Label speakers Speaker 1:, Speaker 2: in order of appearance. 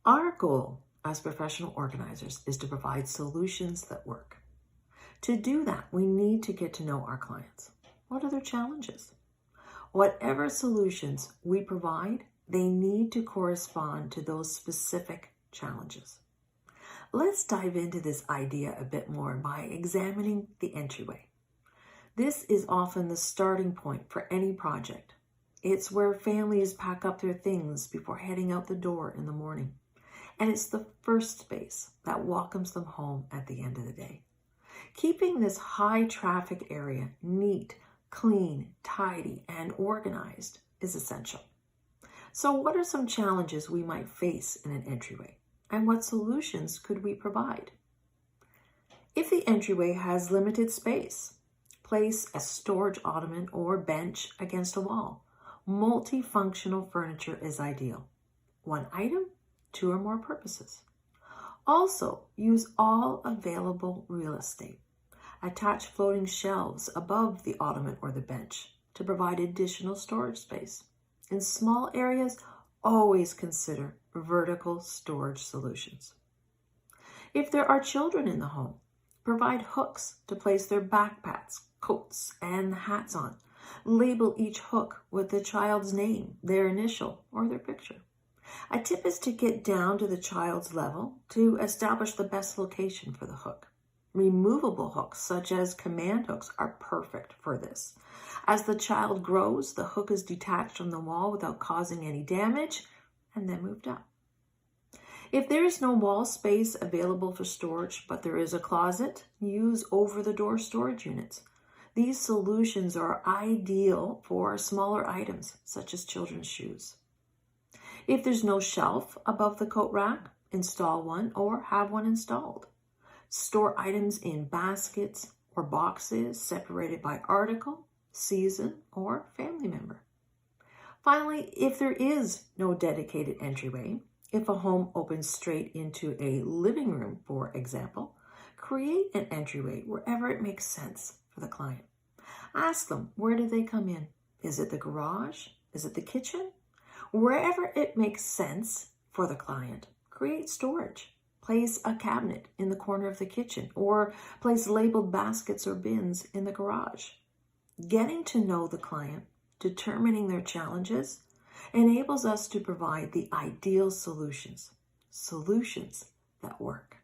Speaker 1: Our goal as professional organizers is to provide solutions that work. To do that, we need to get to know our clients. What are their challenges? Whatever solutions we provide, they need to correspond to those specific challenges. Let's dive into this idea a bit more by examining the entryway. This is often the starting point for any project. It's where families pack up their things before heading out the door in the morning. And it's the first space that welcomes them home at the end of the day. Keeping this high traffic area neat, clean, tidy, and organized is essential. So what are some challenges we might face in an entryway? And what solutions could we provide? If the entryway has limited space, place a storage ottoman or bench against a wall. Multifunctional furniture is ideal. One item, two or more purposes. Also, use all available real estate. Attach floating shelves above the ottoman or the bench to provide additional storage space. In small areas, always consider vertical storage solutions. If there are children in the home, provide hooks to place their backpacks, coats, and hats on. Label each hook with the child's name, their initial, or their picture. A tip is to get down to the child's level to establish the best location for the hook. Removable hooks, such as command hooks, are perfect for this. As the child grows, the hook is detached from the wall without causing any damage and then moved up. If there is no wall space available for storage, but there is a closet, use over-the-door storage units. These solutions are ideal for smaller items, such as children's shoes. If there's no shelf above the coat rack, install one or have one installed. Store items in baskets or boxes separated by article, season, or family member. Finally, if there is no dedicated entryway, if a home opens straight into a living room, for example, create an entryway wherever it makes sense for the client. Ask them, where do they come in? Is it the garage? Is it the kitchen? Wherever it makes sense for the client, create storage. Place a cabinet in the corner of the kitchen or place labeled baskets or bins in the garage. Getting to know the client, determining their challenges, enables us to provide the ideal solutions that work.